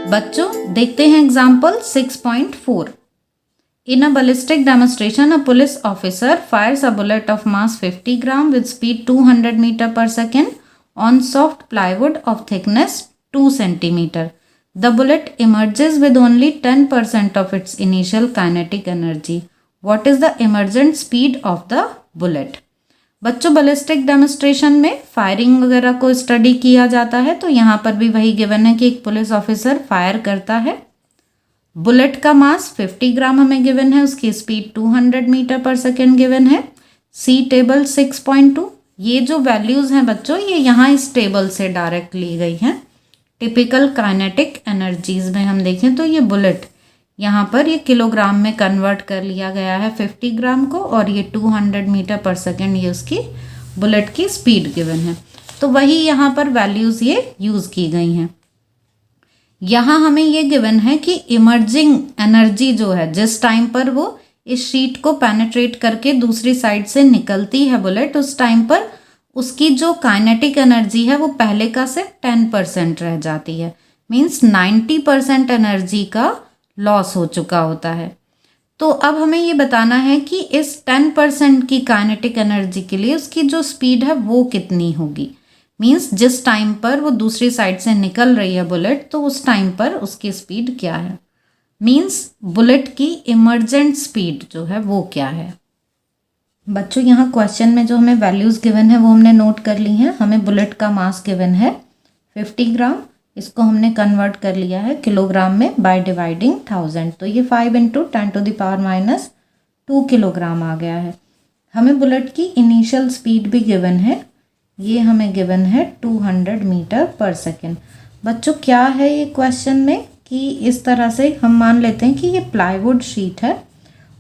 बच्चों देखते हैं example 6.4। In a ballistic demonstration, a police officer fires a bullet of mass 50 gram with speed 200 meter per second on soft plywood of thickness 2 centimeter. The bullet emerges with only 10% of its initial kinetic energy. What is the emergent speed of the bullet? बच्चों ballistic demonstration में firing वगैरह को study किया जाता है, तो यहाँ पर भी वही गिवन है कि एक पुलिस ऑफिसर फायर करता है। बुलेट का मास 50 ग्राम हमें गिवन है, उसकी स्पीड 200 मीटर पर सेकेंड गिवन है। सी टेबल 6.2, ये जो वैल्यूज़ हैं बच्चों ये यहाँ इस टेबल से डायरेक्ट ली गई हैं। टिपिकल काइनेटिक एनर्जीज में हम देखें तो ये बुलेट यहाँ पर ये किलोग्राम में कन्वर्ट कर लिया गया है 50 ग्राम को, और ये 200 मीटर पर सेकेंड ये उसकी बुलेट की स्पीड गिवन है। तो वही यहाँ पर वैल्यूज़ ये यूज़ की गई हैं। यहाँ हमें ये गिवन है कि इमर्जिंग एनर्जी जो है जिस टाइम पर वो इस शीट को पेनिट्रेट करके दूसरी साइड से निकलती है बुलेट, उस टाइम पर उसकी जो काइनेटिक एनर्जी है वो पहले का से 10% रह जाती है। मीन्स 90% एनर्जी का लॉस हो चुका होता है। तो अब हमें ये बताना है कि इस 10% की काइनेटिक एनर्जी के लिए उसकी जो स्पीड है वो कितनी होगी। मीन्स जिस टाइम पर वो दूसरी साइड से निकल रही है बुलेट, तो उस टाइम पर उसकी स्पीड क्या है। मीन्स बुलेट की इमर्जेंट स्पीड जो है वो क्या है। बच्चों यहाँ क्वेश्चन में जो हमें वैल्यूज़ गिवन है वो हमने नोट कर ली हैं। हमें बुलेट का मास गिवन है 50 ग्राम, इसको हमने कन्वर्ट कर लिया है किलोग्राम में बाय डिवाइडिंग 1000, तो ये 5 × 10⁻² किलोग्राम आ गया है। हमें बुलेट की इनिशियल स्पीड भी गिवन है, ये हमें गिवन है 200 मीटर पर सेकेंड। बच्चों क्या है ये क्वेश्चन में कि इस तरह से हम मान लेते हैं कि ये प्लाईवुड शीट है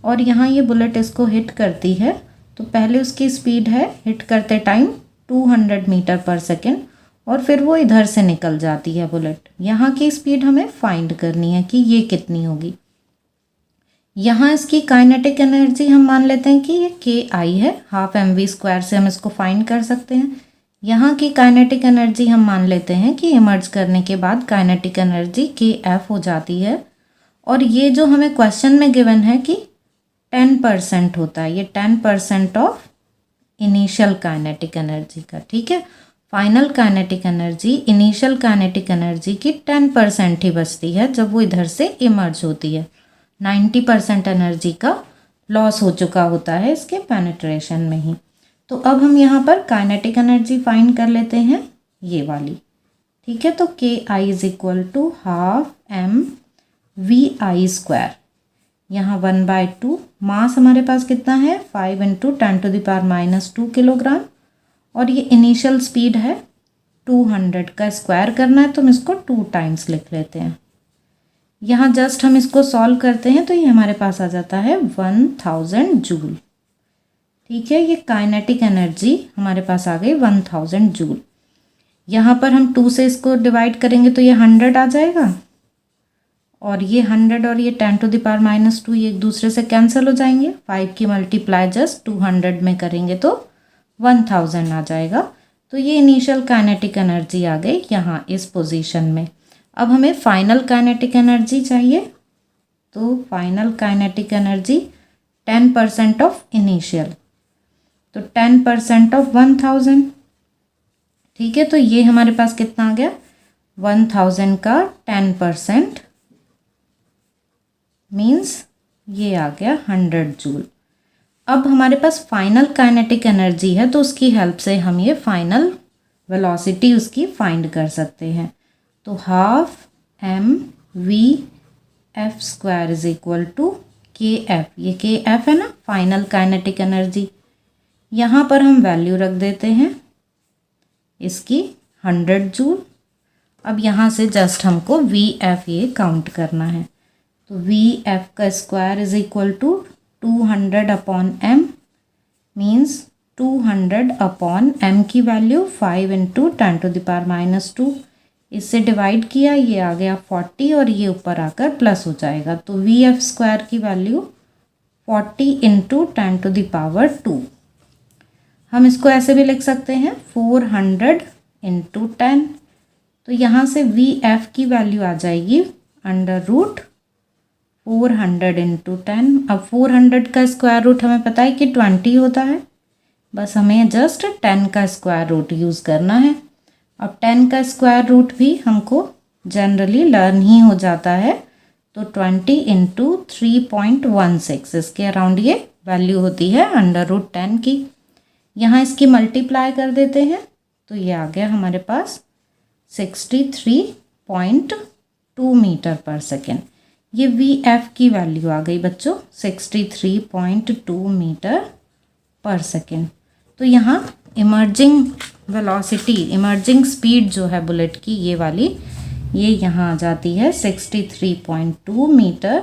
और यहाँ ये बुलेट इसको हिट करती है, तो पहले उसकी स्पीड है हिट करते टाइम 200 मीटर पर सेकेंड, और फिर वो इधर से निकल जाती है बुलेट। यहाँ की स्पीड हमें फाइंड करनी है कि ये कितनी होगी। यहाँ इसकी काइनेटिक एनर्जी हम मान लेते हैं कि ये KI है, 12 mv² से हम इसको फाइंड कर सकते हैं। यहाँ की काइनेटिक एनर्जी हम मान लेते हैं कि इमर्ज करने के बाद काइनेटिक एनर्जी KF हो जाती है, और ये जो हमें क्वेश्चन में गिवन है कि 10% होता है, ये 10% ऑफ इनिशियल काइनेटिक एनर्जी का, ठीक है। Final kinetic energy initial kinetic energy की 10% ही बचती है जब वो इधर से इमर्ज होती है। 90% एनर्जी का लॉस हो चुका होता है इसके पेनिट्रेशन में ही। तो अब हम यहाँ पर काइनेटिक एनर्जी फाइंड कर लेते हैं, ये वाली, ठीक है। तो KI = 12 mvi²। यहाँ 1/2 मास हमारे पास कितना है 5 × 10⁻² किलोग्राम, और ये इनिशियल स्पीड है 200 का स्क्वायर करना है तो हम इसको 2 टाइम्स लिख लेते हैं। यहाँ जस्ट हम इसको सॉल्व करते हैं तो ये हमारे पास आ जाता है 1000 जूल, ठीक है। ये काइनेटिक एनर्जी हमारे पास आ गई 1000 जूल। यहाँ पर हम 2 से इसको डिवाइड करेंगे तो ये 100 आ जाएगा, और ये 100 और ये 10⁻² ये एक दूसरे से कैंसिल हो जाएंगे। 5 की मल्टीप्लाई जस्ट 200 में करेंगे तो 1000 आ जाएगा। तो ये इनिशियल काइनेटिक एनर्जी आ गई यहाँ इस पोजीशन में। अब हमें फाइनल काइनेटिक एनर्जी चाहिए, तो final kinetic energy 10% of initial, तो 10% ऑफ 1000, ठीक है। तो ये हमारे पास कितना आ गया 1000 का 10% मीन्स ये आ गया 100 जूल। अब हमारे पास फाइनल काइनेटिक एनर्जी है, तो उसकी हेल्प से हम ये फाइनल वेलोसिटी उसकी फाइंड कर सकते हैं। तो 12 mv² = KF, ये KF है ना फाइनल काइनेटिक एनर्जी। यहाँ पर हम वैल्यू रख देते हैं इसकी 100 जूल। अब यहाँ से जस्ट हमको VF ये काउंट करना है, तो VF का स्क्वायर = 200/m मीन्स 200/m की वैल्यू 5 × 10⁻², इससे डिवाइड किया, ये आ गया 40 और ये ऊपर आकर प्लस हो जाएगा। तो VF² की वैल्यू 40 × 10⁻²। हम इसको ऐसे भी लिख सकते हैं 400 × 10, तो यहाँ से VF की वैल्यू आ जाएगी अंडर रूट 400 इंटू 10। अब 400 का स्क्वायर रूट हमें पता है कि 20 होता है, बस हमें जस्ट 10 का स्क्वायर रूट यूज़ करना है। अब 10 का स्क्वायर रूट भी हमको जनरली लर्न ही हो जाता है, तो 20 इंटू 3.16 इसके अराउंड ये वैल्यू होती है अंडर रूट 10 की। यहाँ इसकी मल्टीप्लाई कर देते हैं तो ये आ गया हमारे पास 63.2 मीटर पर सेकेंड। ये VF की वैल्यू आ गई बच्चों 63.2 मीटर पर सेकेंड। तो यहाँ इमर्जिंग वेलोसिटी, इमर्जिंग स्पीड जो है बुलेट की ये वाली, ये यहाँ आ जाती है 63.2 मीटर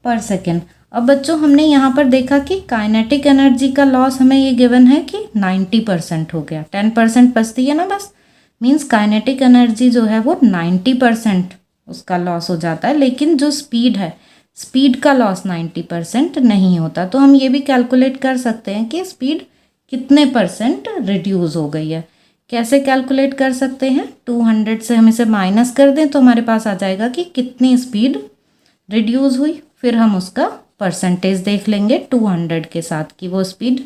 पर सेकेंड। अब बच्चों हमने यहाँ पर देखा कि काइनेटिक एनर्जी का लॉस हमें ये गिवन है कि 90% हो गया, 10% बचती है ना बस, मीन्स काइनेटिक एनर्जी जो है वो 90% उसका लॉस हो जाता है, लेकिन जो स्पीड है, स्पीड का लॉस 90% नहीं होता। तो हम ये भी कैलकुलेट कर सकते हैं कि स्पीड कितने परसेंट रिड्यूस हो गई है। कैसे कैलकुलेट कर सकते हैं, 200 से हम इसे माइनस कर दें तो हमारे पास आ जाएगा कि कितनी स्पीड रिड्यूस हुई, फिर हम उसका परसेंटेज देख लेंगे 200 के साथ कि वो स्पीड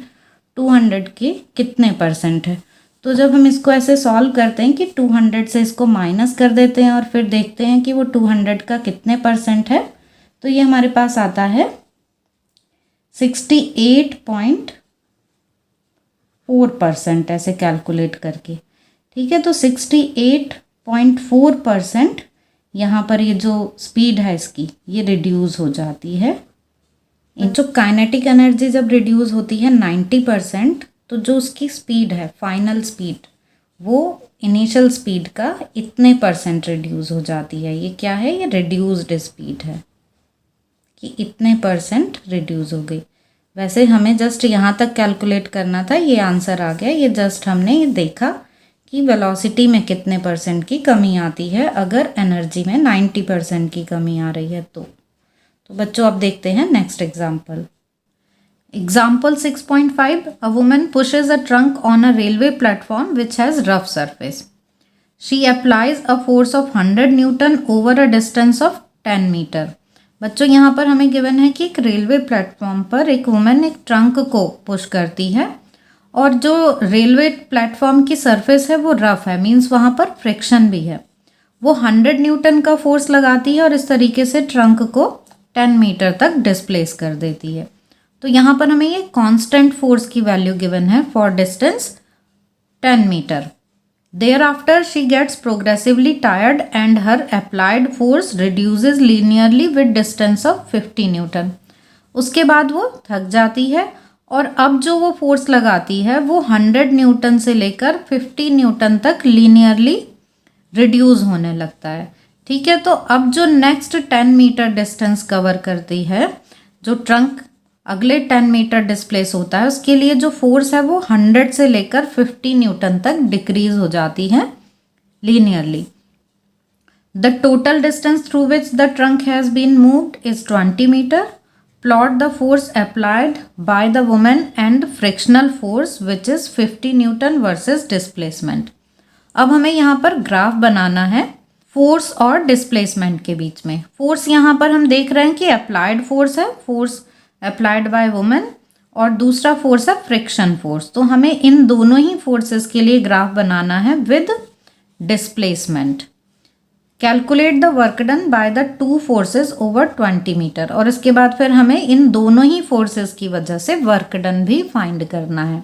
200 के कितने परसेंट है। तो जब हम इसको ऐसे सॉल्व करते हैं कि 200 से इसको माइनस कर देते हैं और फिर देखते हैं कि वो 200 का कितने परसेंट है, तो ये हमारे पास आता है 68.4% ऐसे कैलकुलेट करके। ठीक है, तो 68.4% यहाँ पर ये जो स्पीड है इसकी ये रिड्यूस हो जाती है। जो काइनेटिक एनर्जी जब रिड्यूस होती है 90%, तो जो उसकी स्पीड है, फाइनल स्पीड, वो इनिशियल स्पीड का इतने परसेंट रिड्यूस हो जाती है। ये क्या है, ये रिड्यूस्ड स्पीड है कि इतने परसेंट रिड्यूस हो गई। वैसे हमें जस्ट यहाँ तक कैलकुलेट करना था, ये आंसर आ गया। ये जस्ट हमने ये देखा कि वेलोसिटी में कितने परसेंट की कमी आती है अगर एनर्जी में 90% की कमी आ रही है तो बच्चों अब देखते हैं next example. Example 6.5, a woman pushes a trunk on a railway platform which has rough surface. She applies a force of 100 Newton over a distance of 10 metre. बच्चों यहाँ पर हमें गिवन है कि एक रेलवे प्लेटफॉर्म पर एक वुमेन एक ट्रंक को पुश करती है और जो रेलवे प्लेटफॉर्म की सरफेस है वो रफ है, मीन्स वहाँ पर फ्रिक्शन भी है। वो 100 न्यूटन का फोर्स लगाती है और इस तरीके से ट्रंक को 10 मीटर तक डिस्प्लेस कर देती है। तो यहाँ पर हमें ये कांस्टेंट फोर्स की वैल्यू गिवन है for distance 10 metre. Thereafter she gets progressively tired and her applied force reduces linearly with distance of 50 newton. उसके बाद वो थक जाती है और अब जो वो फोर्स लगाती है वो 100 न्यूटन से लेकर 50 न्यूटन तक लीनियरली रिड्यूस होने लगता है। ठीक है, तो अब जो नेक्स्ट 10 मीटर डिस्टेंस कवर करती है, जो ट्रंक अगले 10 मीटर डिस्प्लेस होता है, उसके लिए जो फोर्स है वो 100 से लेकर 50 न्यूटन तक डिक्रीज हो जाती है linearly. The total distance through which the trunk has been moved is 20 metre. Plot the force applied by the women and frictional force which is 50 newton versus displacement. अब हमें यहाँ पर ग्राफ बनाना है फोर्स और डिस्प्लेसमेंट के बीच में। Force यहाँ पर हम देख रहे हैं कि अप्लाइड फोर्स है, फोर्स अप्लाइड बाय वुमेन, और दूसरा फोर्स है फ्रिक्शन फोर्स। तो हमें इन दोनों ही फोर्सेस के लिए ग्राफ बनाना है with displacement. Calculate the work done by the two forces over 20 metre, और इसके बाद फिर हमें इन दोनों ही फोर्सेस की वजह से वर्क डन भी फाइंड करना है।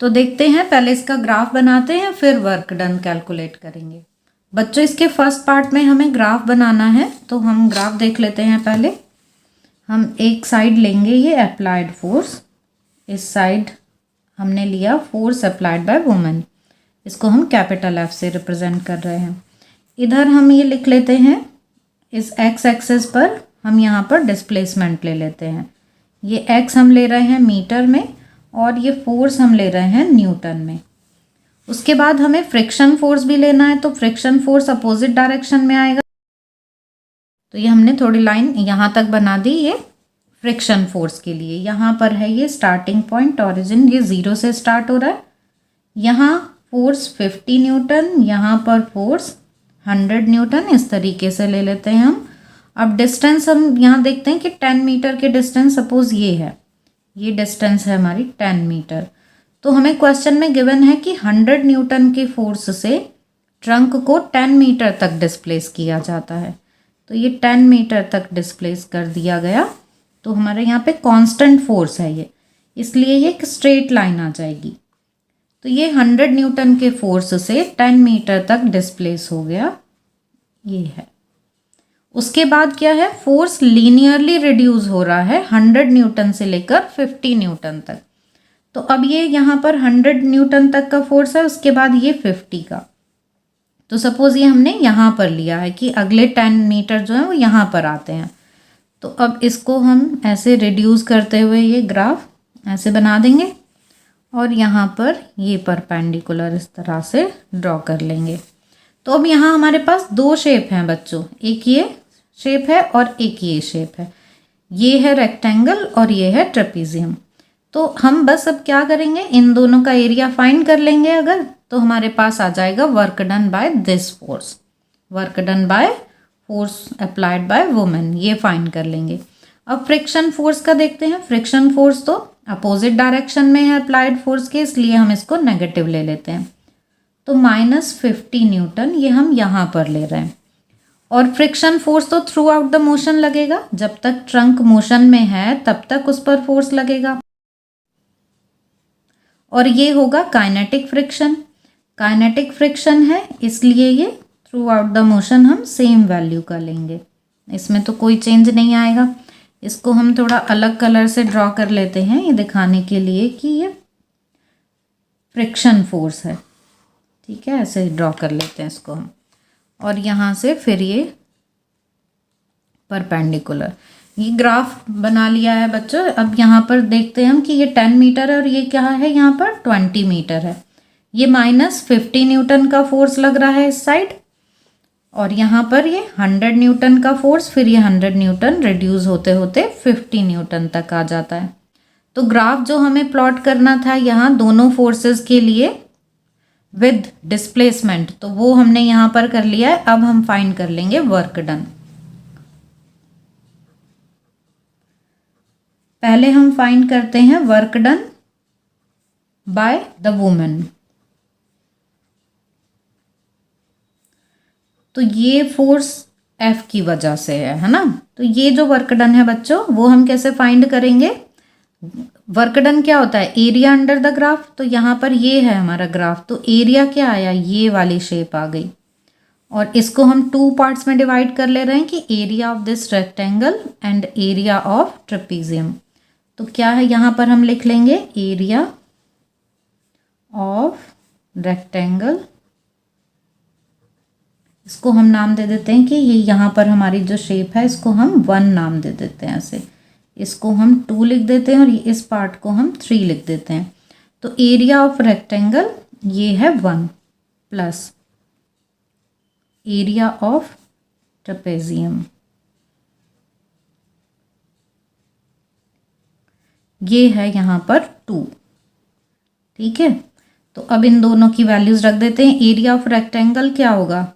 तो देखते हैं, पहले इसका ग्राफ बनाते हैं फिर वर्क डन कैलकुलेट करेंगे। बच्चों इसके फर्स्ट पार्ट में हमें ग्राफ बनाना है, तो हम ग्राफ देख लेते हैं। पहले हम एक साइड लेंगे ये अप्लाइड फोर्स, इस साइड हमने लिया फोर्स अप्लाइड बाय वुमेन, इसको हम कैपिटल F से रिप्रेजेंट कर रहे हैं। इधर हम ये लिख लेते हैं, इस x एक्सेस पर हम यहाँ पर डिस्प्लेसमेंट ले लेते हैं। ये x हम ले रहे हैं मीटर में और ये फोर्स हम ले रहे हैं न्यूटन में। उसके बाद हमें फ्रिक्शन फोर्स भी लेना है, तो फ्रिक्शन फोर्स अपोजिट डायरेक्शन में आएगा। तो ये हमने थोड़ी लाइन यहाँ तक बना दी ये फ्रिक्शन फोर्स के लिए। यहाँ पर है ये स्टार्टिंग पॉइंट, ओरिजिन ये 0 से स्टार्ट हो रहा है। यहाँ फोर्स 50 न्यूटन, यहाँ पर फोर्स 100 न्यूटन, इस तरीके से ले लेते हैं हम। अब डिस्टेंस हम यहाँ देखते हैं कि 10 मीटर के डिस्टेंस सपोज ये है, ये डिस्टेंस है हमारी 10 मीटर। तो हमें क्वेश्चन में गिवन है कि 100 न्यूटन के फोर्स से ट्रंक को 10 मीटर तक डिस्प्लेस किया जाता है। तो ये 10 मीटर तक डिस्प्लेस कर दिया गया। तो हमारे यहाँ पे कांस्टेंट फोर्स है ये, इसलिए ये एक स्ट्रेट लाइन आ जाएगी। तो ये 100 न्यूटन के फोर्स से 10 मीटर तक डिस्प्लेस हो गया, ये है। उसके बाद क्या है, फोर्स लीनियरली रिड्यूस हो रहा है 100 न्यूटन से लेकर 50 न्यूटन तक। तो अब ये यहाँ पर 100 न्यूटन तक का फोर्स है, उसके बाद ये 50 का। तो सपोज ये हमने यहाँ पर लिया है कि अगले 10 मीटर जो है वो यहाँ पर आते हैं। तो अब इसको हम ऐसे रिड्यूस करते हुए ये ग्राफ ऐसे बना देंगे और यहाँ पर ये परपेंडिकुलर इस तरह से ड्रॉ कर लेंगे। तो अब यहाँ हमारे पास दो शेप हैं बच्चों, एक ये शेप है और एक ये शेप है। ये है रेक्टेंगल और ये है ट्रेपीजियम। तो हम बस अब क्या करेंगे, इन दोनों का एरिया फाइंड कर लेंगे अगर, तो हमारे पास आ जाएगा work done by this force, work done by force applied by women, ये फाइंड कर लेंगे। अब फ्रिक्शन फोर्स का देखते हैं। फ्रिक्शन फोर्स तो अपोजिट डायरेक्शन में है अप्लाइड फोर्स के, इसलिए हम इसको नेगेटिव ले लेते हैं। तो -50 न्यूटन ये हम यहाँ पर ले रहे हैं। और फ्रिक्शन फोर्स तो थ्रू आउट द मोशन लगेगा, जब तक ट्रंक मोशन में है तब तक उस पर फोर्स लगेगा। और ये होगा काइनेटिक फ्रिक्शन, काइनेटिक फ्रिक्शन है इसलिए ये थ्रू आउट द मोशन हम सेम वैल्यू का लेंगे, इसमें तो कोई चेंज नहीं आएगा। इसको हम थोड़ा अलग कलर से ड्रॉ कर लेते हैं ये दिखाने के लिए कि ये फ्रिक्शन फोर्स है, ठीक है, ऐसे ड्रॉ कर लेते हैं इसको हम। और यहाँ से फिर ये परपेंडिकुलर, ये ग्राफ बना लिया है बच्चों। अब यहाँ पर देखते हैं हम कि ये 10 मीटर है और ये क्या है, यहाँ पर 20 मीटर है। ये -50 न्यूटन का फोर्स लग रहा है इस साइड, और यहाँ पर ये 100 न्यूटन का फोर्स, फिर ये 100 न्यूटन रिड्यूस होते होते 50 न्यूटन तक आ जाता है। तो ग्राफ जो हमें प्लॉट करना था यहाँ दोनों फोर्सेस के लिए विद डिस्प्लेसमेंट, तो वो हमने यहाँ पर कर लिया है। अब हम फाइंड कर लेंगे वर्क डन। पहले हम फाइंड करते हैं work done by the women. तो ये फोर्स F की वजह से है ना। तो ये जो वर्क डन है बच्चों वो हम कैसे फाइंड करेंगे, वर्क डन क्या होता है, एरिया अंडर द ग्राफ। तो यहाँ पर ये है हमारा ग्राफ, तो एरिया क्या आया, ये वाली शेप आ गई। और इसको हम 2 पार्ट्स में डिवाइड कर ले रहे हैं कि area of this rectangle and area of trapezium. तो क्या है, यहाँ पर हम लिख लेंगे एरिया ऑफ रेक्टेंगल, इसको हम नाम दे देते हैं कि ये यहाँ पर हमारी जो शेप है इसको हम 1 नाम दे देते हैं ऐसे, इसको हम 2 लिख देते हैं और इस पार्ट को हम 3 लिख देते हैं। तो एरिया ऑफ रेक्टेंगल ये है 1 प्लस एरिया ऑफ ट्रेपेजियम ये है यहाँ पर 2, ठीक है। तो अब इन दोनों की वैल्यूज रख देते हैं। एरिया ऑफ रेक्टेंगल क्या होगा,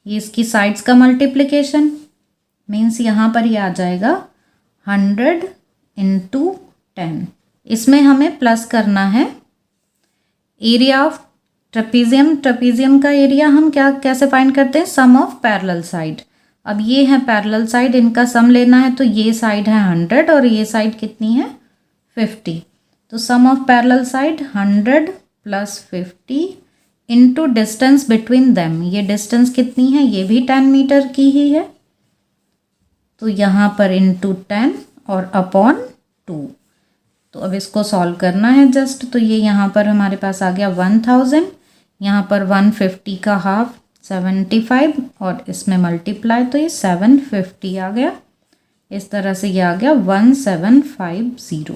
ये इसकी साइड्स का मल्टीप्लिकेशन, मीन्स यहाँ पर ये आ जाएगा 100 × 10। इसमें हमें प्लस करना है एरिया ऑफ ट्रेपीजियम। ट्रेपीजियम का एरिया हम कैसे फाइंड करते हैं, सम ऑफ पैरेलल साइड। अब ये है पैरेलल साइड, इनका सम लेना है, तो ये साइड है 100 और ये साइड कितनी है 50। तो sum of parallel side 100 + 50 into distance between them, ये डिस्टेंस कितनी है, ये भी 10 मीटर की ही है। तो यहाँ पर इनटू 10 और अपॉन 2। तो अब इसको सॉल्व करना है जस्ट, तो ये यहाँ पर हमारे पास आ गया 1000, यहाँ पर 150 का हाफ 75 और इसमें मल्टीप्लाई, तो ये 750 आ गया। इस तरह से ये आ गया 1750।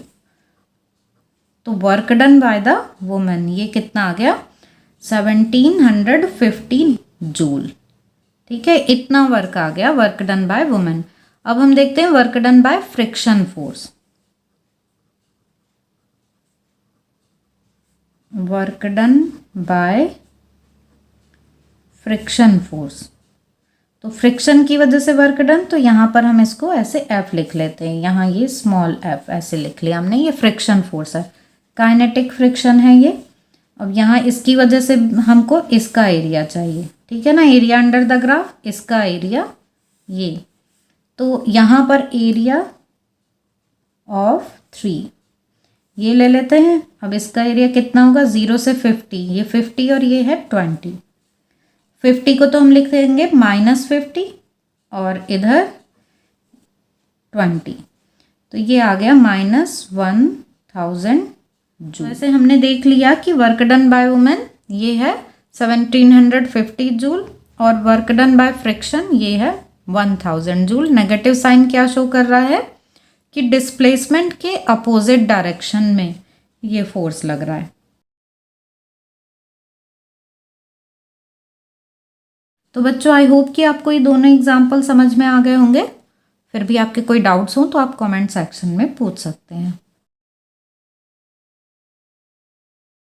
तो work done by the women ये कितना आ गया 1750 जूल, ठीक है, इतना वर्क आ गया वर्क डन बाय वुमेन। अब हम देखते हैं work done by friction force. Work done by friction force, तो फ्रिक्शन की वजह से वर्क डन, तो यहाँ पर हम इसको ऐसे एफ लिख लेते हैं, यहाँ ये स्मॉल एफ ऐसे लिख लिया हमने, ये फ्रिक्शन फोर्स है, काइनेटिक फ्रिक्शन है ये। अब यहाँ इसकी वजह से हमको इसका एरिया चाहिए, ठीक है ना, एरिया अंडर द ग्राफ, इसका एरिया ये, तो यहाँ पर एरिया ऑफ 3 ये ले लेते हैं। अब इसका एरिया कितना होगा, 0 से 50, ये 50 और ये है 20, 50 को तो हम लिख देंगे -50 और इधर 20, तो ये आ गया -1000 जूल। वैसे हमने देख लिया कि वर्क डन बाय वुमेन ये है 1750 जूल और वर्क डन बाय फ्रिक्शन ये है 1000 जूल। नेगेटिव साइन क्या शो कर रहा है कि डिस्प्लेसमेंट के अपोजिट डायरेक्शन में ये फोर्स लग रहा है। तो बच्चों आई होप कि आपको ये दोनों एग्जाम्पल समझ में आ गए होंगे। फिर भी आपके कोई डाउट्स हो तो आप कमेंट सेक्शन में पूछ सकते हैं।